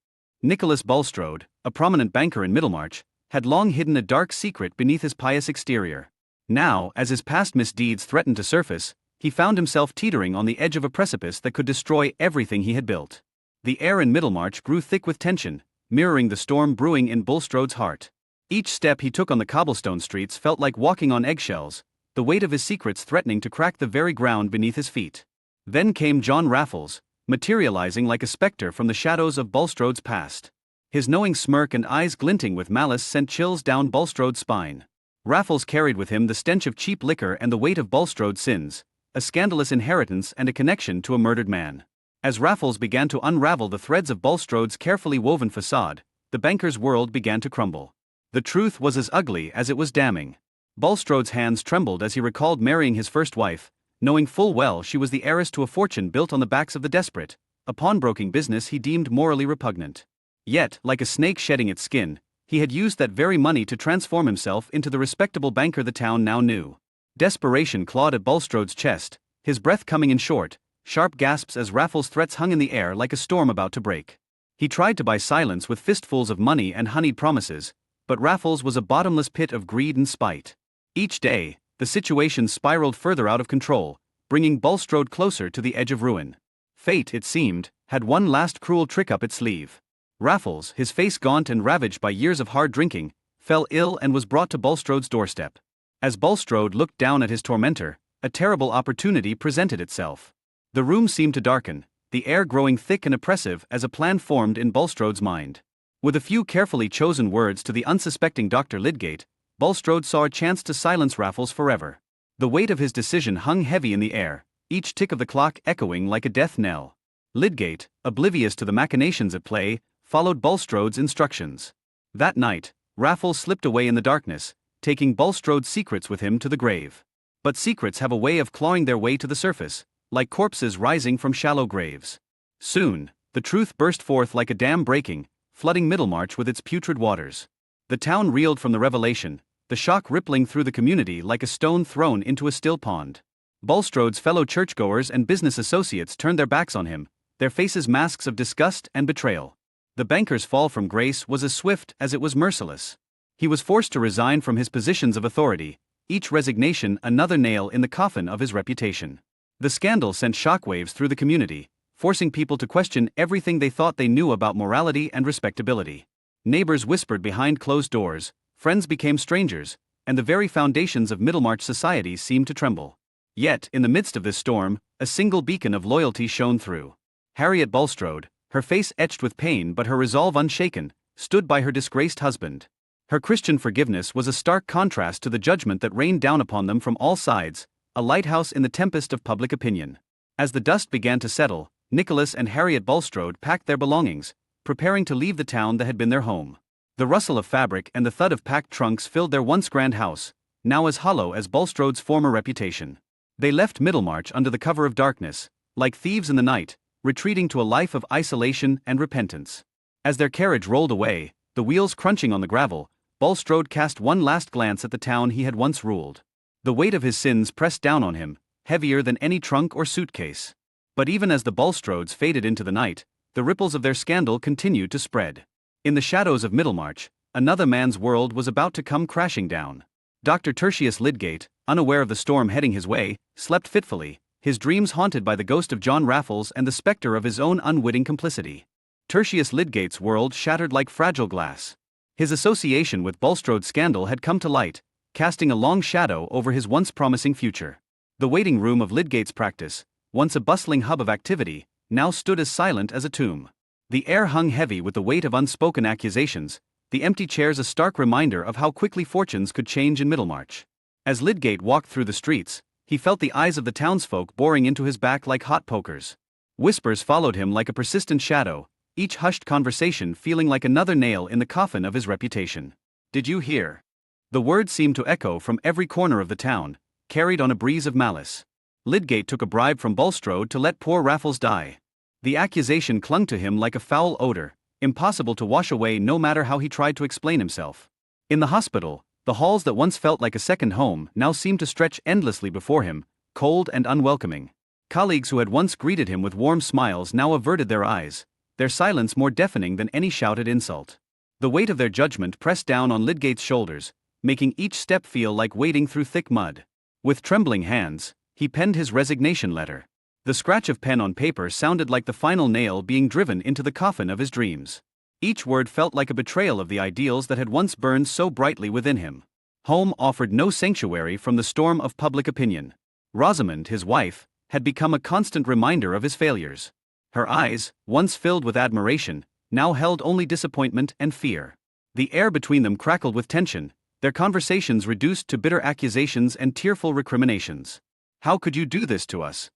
Nicholas Bulstrode, a prominent banker in Middlemarch, had long hidden a dark secret beneath his pious exterior. Now, as his past misdeeds threatened to surface, he found himself teetering on the edge of a precipice that could destroy everything he had built. The air in Middlemarch grew thick with tension, mirroring the storm brewing in Bulstrode's heart. Each step he took on the cobblestone streets felt like walking on eggshells, the weight of his secrets threatening to crack the very ground beneath his feet. Then came John Raffles, materializing like a specter from the shadows of Bulstrode's past. His knowing smirk and eyes glinting with malice sent chills down Bulstrode's spine. Raffles carried with him the stench of cheap liquor and the weight of Bulstrode's sins, a scandalous inheritance and a connection to a murdered man. As Raffles began to unravel the threads of Bulstrode's carefully woven facade, the banker's world began to crumble. The truth was as ugly as it was damning. Bulstrode's hands trembled as he recalled marrying his first wife, knowing full well she was the heiress to a fortune built on the backs of the desperate, a pawnbroking business he deemed morally repugnant. Yet, like a snake shedding its skin, he had used that very money to transform himself into the respectable banker the town now knew. Desperation clawed at Bulstrode's chest, his breath coming in short, sharp gasps as Raffles' threats hung in the air like a storm about to break. He tried to buy silence with fistfuls of money and honeyed promises, but Raffles was a bottomless pit of greed and spite. Each day, the situation spiraled further out of control, bringing Bulstrode closer to the edge of ruin. Fate, it seemed, had one last cruel trick up its sleeve. Raffles, his face gaunt and ravaged by years of hard drinking, fell ill and was brought to Bulstrode's doorstep. As Bulstrode looked down at his tormentor, a terrible opportunity presented itself. The room seemed to darken, the air growing thick and oppressive as a plan formed in Bulstrode's mind. With a few carefully chosen words to the unsuspecting Dr. Lydgate, Bulstrode saw a chance to silence Raffles forever. The weight of his decision hung heavy in the air, each tick of the clock echoing like a death knell. Lydgate, oblivious to the machinations at play, followed Bulstrode's instructions. That night, Raffles slipped away in the darkness, taking Bulstrode's secrets with him to the grave. But secrets have a way of clawing their way to the surface, like corpses rising from shallow graves. Soon, the truth burst forth like a dam breaking, flooding Middlemarch with its putrid waters. The town reeled from the revelation, the shock rippling through the community like a stone thrown into a still pond. Bulstrode's fellow churchgoers and business associates turned their backs on him, their faces masks of disgust and betrayal. The banker's fall from grace was as swift as it was merciless. He was forced to resign from his positions of authority, each resignation another nail in the coffin of his reputation. The scandal sent shockwaves through the community, forcing people to question everything they thought they knew about morality and respectability. Neighbors whispered behind closed doors, friends became strangers, and the very foundations of Middlemarch society seemed to tremble. Yet, in the midst of this storm, a single beacon of loyalty shone through. Harriet Bulstrode, her face etched with pain but her resolve unshaken, stood by her disgraced husband. Her Christian forgiveness was a stark contrast to the judgment that rained down upon them from all sides, a lighthouse in the tempest of public opinion. As the dust began to settle, Nicholas and Harriet Bulstrode packed their belongings, preparing to leave the town that had been their home. The rustle of fabric and the thud of packed trunks filled their once grand house, now as hollow as Bulstrode's former reputation. They left Middlemarch under the cover of darkness, like thieves in the night, retreating to a life of isolation and repentance. As their carriage rolled away, the wheels crunching on the gravel, Bulstrode cast one last glance at the town he had once ruled. The weight of his sins pressed down on him, heavier than any trunk or suitcase. But even as the Bulstrodes faded into the night, the ripples of their scandal continued to spread. In the shadows of Middlemarch, another man's world was about to come crashing down. Dr. Tertius Lydgate, unaware of the storm heading his way, slept fitfully, his dreams haunted by the ghost of John Raffles and the specter of his own unwitting complicity. Tertius Lydgate's world shattered like fragile glass. His association with Bulstrode's scandal had come to light, casting a long shadow over his once promising future. The waiting room of Lydgate's practice, once a bustling hub of activity, now stood as silent as a tomb. The air hung heavy with the weight of unspoken accusations, the empty chairs a stark reminder of how quickly fortunes could change in Middlemarch. As Lydgate walked through the streets, he felt the eyes of the townsfolk boring into his back like hot pokers. Whispers followed him like a persistent shadow, each hushed conversation feeling like another nail in the coffin of his reputation. "Did you hear?" The words seemed to echo from every corner of the town, carried on a breeze of malice. Lydgate took a bribe from Bulstrode to let poor Raffles die. The accusation clung to him like a foul odor, impossible to wash away no matter how he tried to explain himself. In the hospital, the halls that once felt like a second home now seemed to stretch endlessly before him, cold and unwelcoming. Colleagues who had once greeted him with warm smiles now averted their eyes, their silence more deafening than any shouted insult. The weight of their judgment pressed down on Lydgate's shoulders, making each step feel like wading through thick mud. With trembling hands, he penned his resignation letter. The scratch of pen on paper sounded like the final nail being driven into the coffin of his dreams. Each word felt like a betrayal of the ideals that had once burned so brightly within him. Home offered no sanctuary from the storm of public opinion. Rosamond, his wife, had become a constant reminder of his failures. Her eyes, once filled with admiration, now held only disappointment and fear. The air between them crackled with tension, their conversations reduced to bitter accusations and tearful recriminations. "How could you do this to us?"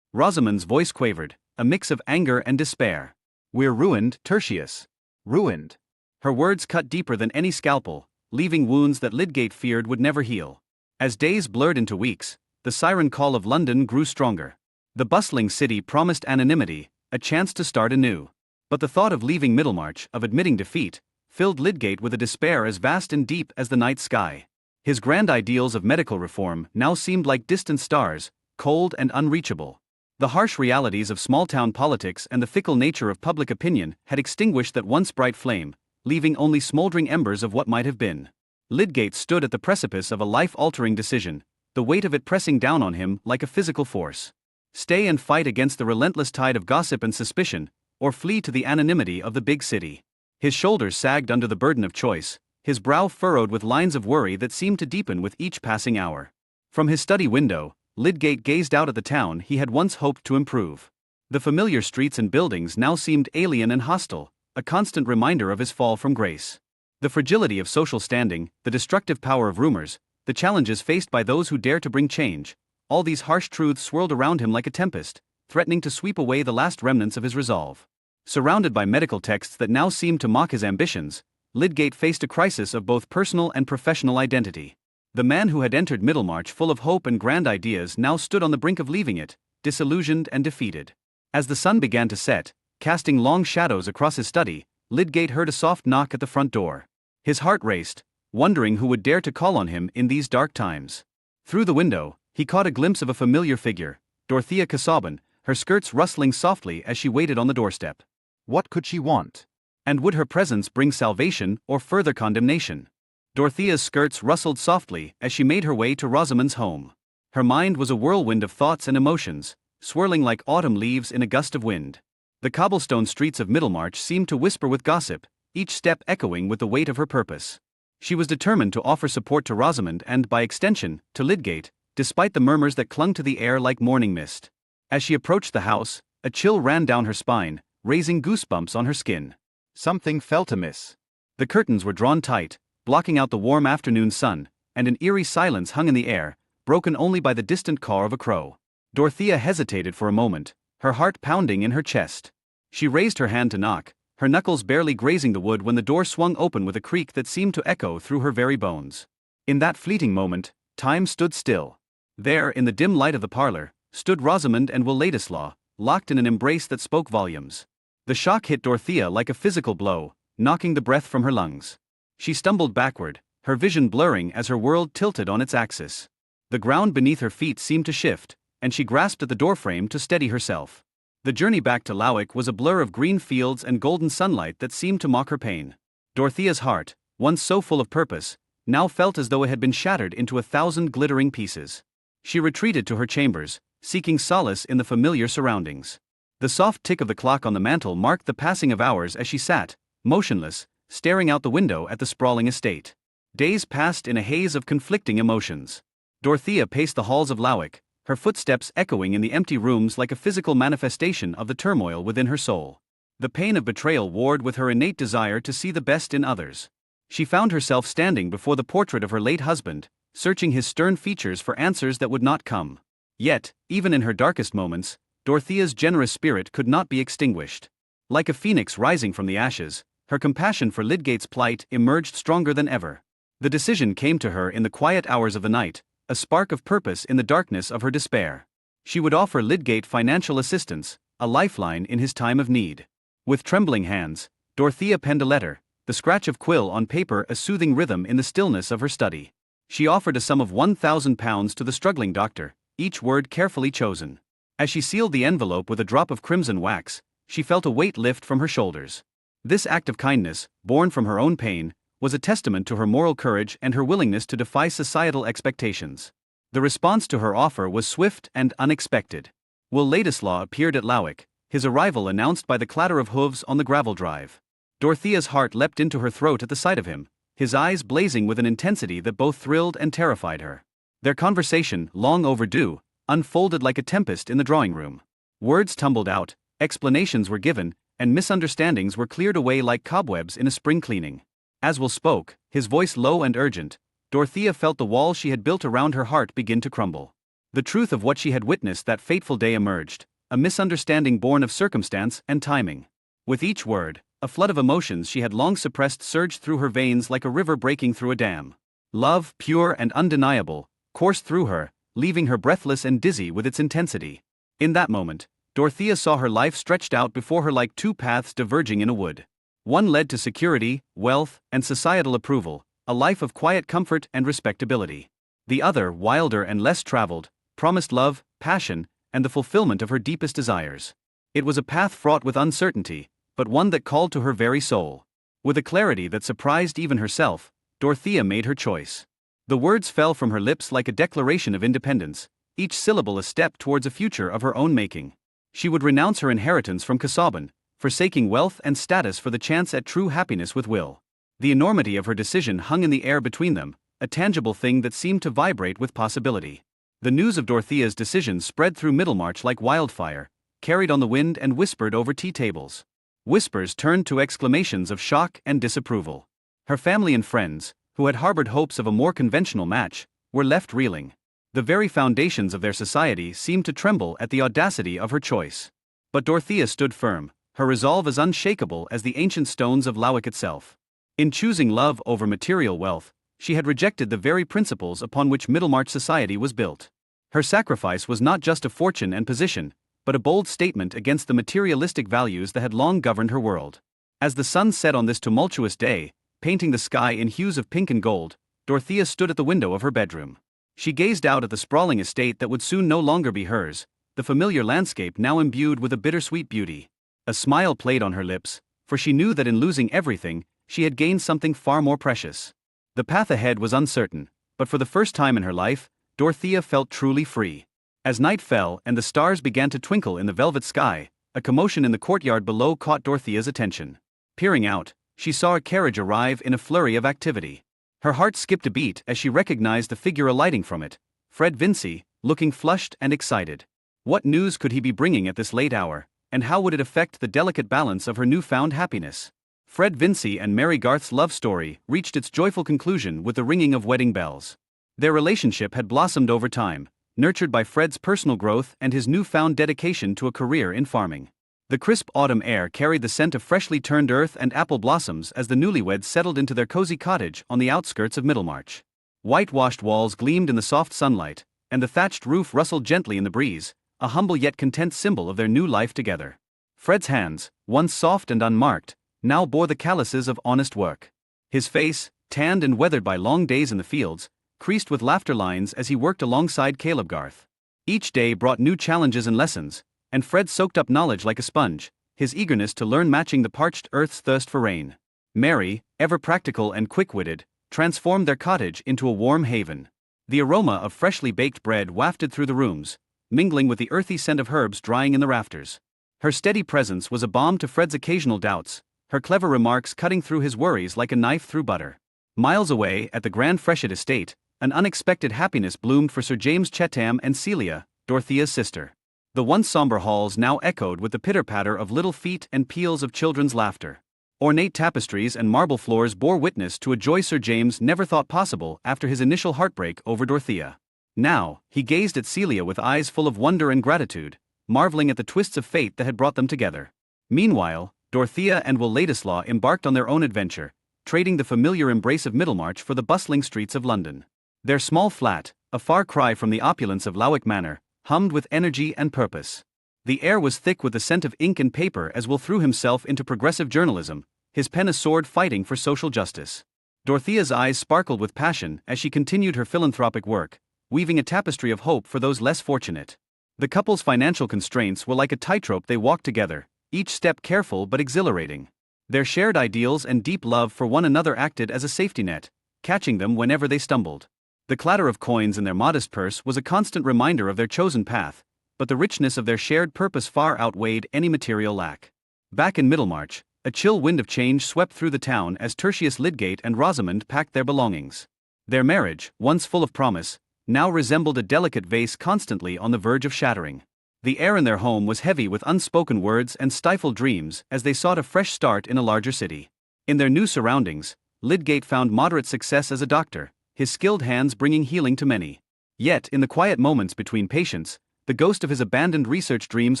Rosamond's voice quavered, a mix of anger and despair. "We're ruined, Tertius. Ruined." Her words cut deeper than any scalpel, leaving wounds that Lydgate feared would never heal. As days blurred into weeks, the siren call of London grew stronger. The bustling city promised anonymity, a chance to start anew. But the thought of leaving Middlemarch, of admitting defeat, filled Lydgate with a despair as vast and deep as the night sky. His grand ideals of medical reform now seemed like distant stars, cold and unreachable. The harsh realities of small-town politics and the fickle nature of public opinion had extinguished that once bright flame, leaving only smoldering embers of what might have been. Lydgate stood at the precipice of a life-altering decision, the weight of it pressing down on him like a physical force. Stay and fight against the relentless tide of gossip and suspicion, or flee to the anonymity of the big city. His shoulders sagged under the burden of choice, his brow furrowed with lines of worry that seemed to deepen with each passing hour. From his study window, Lydgate gazed out at the town he had once hoped to improve. The familiar streets and buildings now seemed alien and hostile, a constant reminder of his fall from grace. The fragility of social standing, the destructive power of rumors, the challenges faced by those who dare to bring change, all these harsh truths swirled around him like a tempest, threatening to sweep away the last remnants of his resolve. Surrounded by medical texts that now seemed to mock his ambitions, Lydgate faced a crisis of both personal and professional identity. The man who had entered Middlemarch full of hope and grand ideas now stood on the brink of leaving it, disillusioned and defeated. As the sun began to set, casting long shadows across his study, Lydgate heard a soft knock at the front door. His heart raced, wondering who would dare to call on him in these dark times. Through the window, he caught a glimpse of a familiar figure, Dorothea Casaubon, her skirts rustling softly as she waited on the doorstep. What could she want? And would her presence bring salvation or further condemnation? Dorothea's skirts rustled softly as she made her way to Rosamond's home. Her mind was a whirlwind of thoughts and emotions, swirling like autumn leaves in a gust of wind. The cobblestone streets of Middlemarch seemed to whisper with gossip, each step echoing with the weight of her purpose. She was determined to offer support to Rosamond and, by extension, to Lydgate, despite the murmurs that clung to the air like morning mist. As she approached the house, a chill ran down her spine, raising goosebumps on her skin. Something felt amiss. The curtains were drawn tight, blocking out the warm afternoon sun, and an eerie silence hung in the air, broken only by the distant caw of a crow. Dorothea hesitated for a moment, her heart pounding in her chest. She raised her hand to knock, her knuckles barely grazing the wood when the door swung open with a creak that seemed to echo through her very bones. In that fleeting moment, time stood still. There, in the dim light of the parlor, stood Rosamond and Will Ladislaw, locked in an embrace that spoke volumes. The shock hit Dorothea like a physical blow, knocking the breath from her lungs. She stumbled backward, her vision blurring as her world tilted on its axis. The ground beneath her feet seemed to shift, and she grasped at the doorframe to steady herself. The journey back to Lawick was a blur of green fields and golden sunlight that seemed to mock her pain. Dorothea's heart, once so full of purpose, now felt as though it had been shattered into 1,000 glittering pieces. She retreated to her chambers, seeking solace in the familiar surroundings. The soft tick of the clock on the mantel marked the passing of hours as she sat, motionless, staring out the window at the sprawling estate. Days passed in a haze of conflicting emotions. Dorothea paced the halls of Lawick, her footsteps echoing in the empty rooms like a physical manifestation of the turmoil within her soul. The pain of betrayal warred with her innate desire to see the best in others. She found herself standing before the portrait of her late husband, searching his stern features for answers that would not come. Yet, even in her darkest moments, Dorothea's generous spirit could not be extinguished. Like a phoenix rising from the ashes, her compassion for Lydgate's plight emerged stronger than ever. The decision came to her in the quiet hours of the night, a spark of purpose in the darkness of her despair. She would offer Lydgate financial assistance, a lifeline in his time of need. With trembling hands, Dorothea penned a letter, the scratch of quill on paper a soothing rhythm in the stillness of her study. She offered a sum of £1,000 to the struggling doctor, each word carefully chosen. As she sealed the envelope with a drop of crimson wax, she felt a weight lift from her shoulders. This act of kindness, born from her own pain, was a testament to her moral courage and her willingness to defy societal expectations. The response to her offer was swift and unexpected. Will Ladislaw appeared at Lawick, his arrival announced by the clatter of hooves on the gravel drive. Dorothea's heart leapt into her throat at the sight of him, his eyes blazing with an intensity that both thrilled and terrified her. Their conversation, long overdue, unfolded like a tempest in the drawing room. Words tumbled out, explanations were given, and misunderstandings were cleared away like cobwebs in a spring cleaning. As Will spoke, his voice low and urgent, Dorothea felt the walls she had built around her heart begin to crumble. The truth of what she had witnessed that fateful day emerged, a misunderstanding born of circumstance and timing. With each word, a flood of emotions she had long suppressed surged through her veins like a river breaking through a dam. Love, pure and undeniable, coursed through her, leaving her breathless and dizzy with its intensity. In that moment, Dorothea saw her life stretched out before her like two paths diverging in a wood. One led to security, wealth, and societal approval, a life of quiet comfort and respectability. The other, wilder and less traveled, promised love, passion, and the fulfillment of her deepest desires. It was a path fraught with uncertainty, but one that called to her very soul. With a clarity that surprised even herself, Dorothea made her choice. The words fell from her lips like a declaration of independence, each syllable a step towards a future of her own making. She would renounce her inheritance from Casaubon, forsaking wealth and status for the chance at true happiness with Will. The enormity of her decision hung in the air between them, a tangible thing that seemed to vibrate with possibility. The news of Dorothea's decision spread through Middlemarch like wildfire, carried on the wind and whispered over tea tables. Whispers turned to exclamations of shock and disapproval. Her family and friends, who had harbored hopes of a more conventional match, were left reeling. The very foundations of their society seemed to tremble at the audacity of her choice. But Dorothea stood firm, her resolve as unshakable as the ancient stones of Laowick itself. In choosing love over material wealth, she had rejected the very principles upon which Middlemarch society was built. Her sacrifice was not just of fortune and position, but a bold statement against the materialistic values that had long governed her world. As the sun set on this tumultuous day, painting the sky in hues of pink and gold, Dorothea stood at the window of her bedroom. She gazed out at the sprawling estate that would soon no longer be hers, the familiar landscape now imbued with a bittersweet beauty. A smile played on her lips, for she knew that in losing everything, she had gained something far more precious. The path ahead was uncertain, but for the first time in her life, Dorothea felt truly free. As night fell and the stars began to twinkle in the velvet sky, a commotion in the courtyard below caught Dorothea's attention. Peering out, she saw a carriage arrive in a flurry of activity. Her heart skipped a beat as she recognized the figure alighting from it, Fred Vincy, looking flushed and excited. What news could he be bringing at this late hour, and how would it affect the delicate balance of her newfound happiness? Fred Vincy and Mary Garth's love story reached its joyful conclusion with the ringing of wedding bells. Their relationship had blossomed over time, nurtured by Fred's personal growth and his newfound dedication to a career in farming. The crisp autumn air carried the scent of freshly turned earth and apple blossoms as the newlyweds settled into their cozy cottage on the outskirts of Middlemarch. Whitewashed walls gleamed in the soft sunlight, and the thatched roof rustled gently in the breeze, a humble yet content symbol of their new life together. Fred's hands, once soft and unmarked, now bore the calluses of honest work. His face, tanned and weathered by long days in the fields, creased with laughter lines as he worked alongside Caleb Garth. Each day brought new challenges and lessons, and Fred soaked up knowledge like a sponge, his eagerness to learn matching the parched earth's thirst for rain. Mary, ever practical and quick-witted, transformed their cottage into a warm haven. The aroma of freshly baked bread wafted through the rooms, mingling with the earthy scent of herbs drying in the rafters. Her steady presence was a balm to Fred's occasional doubts, her clever remarks cutting through his worries like a knife through butter. Miles away at the Grand Freshet estate, an unexpected happiness bloomed for Sir James Chetham and Celia, Dorothea's sister. The once somber halls now echoed with the pitter-patter of little feet and peals of children's laughter. Ornate tapestries and marble floors bore witness to a joy Sir James never thought possible after his initial heartbreak over Dorothea. Now, he gazed at Celia with eyes full of wonder and gratitude, marveling at the twists of fate that had brought them together. Meanwhile, Dorothea and Will Ladislaw embarked on their own adventure, trading the familiar embrace of Middlemarch for the bustling streets of London. Their small flat, a far cry from the opulence of Laowick Manor, hummed with energy and purpose. The air was thick with the scent of ink and paper as Will threw himself into progressive journalism, his pen a sword fighting for social justice. Dorothea's eyes sparkled with passion as she continued her philanthropic work, weaving a tapestry of hope for those less fortunate. The couple's financial constraints were like a tightrope they walked together, each step careful but exhilarating. Their shared ideals and deep love for one another acted as a safety net, catching them whenever they stumbled. The clatter of coins in their modest purse was a constant reminder of their chosen path, but the richness of their shared purpose far outweighed any material lack. Back in Middlemarch, a chill wind of change swept through the town as Tertius Lydgate and Rosamond packed their belongings. Their marriage, once full of promise, now resembled a delicate vase constantly on the verge of shattering. The air in their home was heavy with unspoken words and stifled dreams as they sought a fresh start in a larger city. In their new surroundings, Lydgate found moderate success as a doctor, his skilled hands bringing healing to many. Yet, in the quiet moments between patients, the ghost of his abandoned research dreams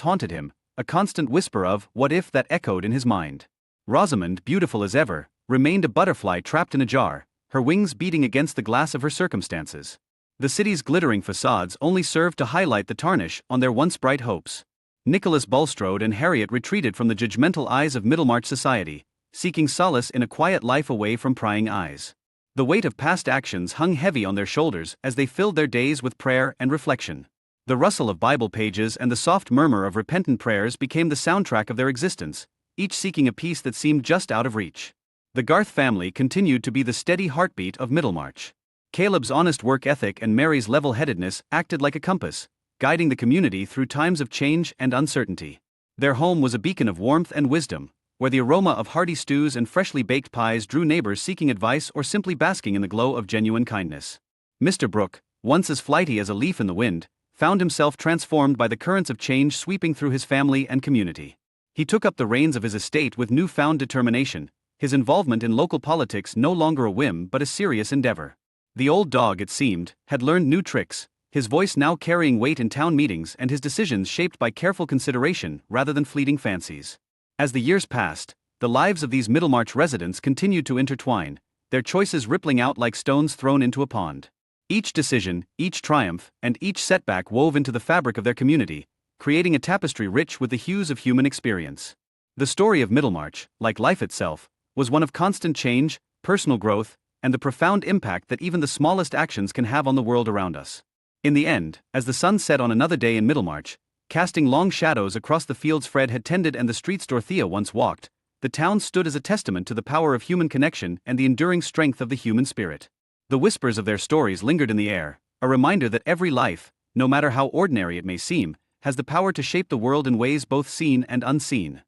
haunted him, a constant whisper of what if that echoed in his mind. Rosamond, beautiful as ever, remained a butterfly trapped in a jar, her wings beating against the glass of her circumstances. The city's glittering facades only served to highlight the tarnish on their once bright hopes. Nicholas Bulstrode and Harriet retreated from the judgmental eyes of Middlemarch society, seeking solace in a quiet life away from prying eyes. The weight of past actions hung heavy on their shoulders as they filled their days with prayer and reflection. The rustle of Bible pages and the soft murmur of repentant prayers became the soundtrack of their existence, each seeking a peace that seemed just out of reach. The Garth family continued to be the steady heartbeat of Middlemarch. Caleb's honest work ethic and Mary's level-headedness acted like a compass, guiding the community through times of change and uncertainty. Their home was a beacon of warmth and wisdom, where the aroma of hearty stews and freshly baked pies drew neighbors seeking advice or simply basking in the glow of genuine kindness. Mr. Brooke, once as flighty as a leaf in the wind, found himself transformed by the currents of change sweeping through his family and community. He took up the reins of his estate with newfound determination, his involvement in local politics no longer a whim but a serious endeavor. The old dog, it seemed, had learned new tricks, his voice now carrying weight in town meetings and his decisions shaped by careful consideration rather than fleeting fancies. As the years passed, the lives of these Middlemarch residents continued to intertwine, their choices rippling out like stones thrown into a pond. Each decision, each triumph, and each setback wove into the fabric of their community, creating a tapestry rich with the hues of human experience. The story of Middlemarch, like life itself, was one of constant change, personal growth, and the profound impact that even the smallest actions can have on the world around us. In the end, as the sun set on another day in Middlemarch, casting long shadows across the fields Fred had tended and the streets Dorothea once walked, the town stood as a testament to the power of human connection and the enduring strength of the human spirit. The whispers of their stories lingered in the air, a reminder that every life, no matter how ordinary it may seem, has the power to shape the world in ways both seen and unseen.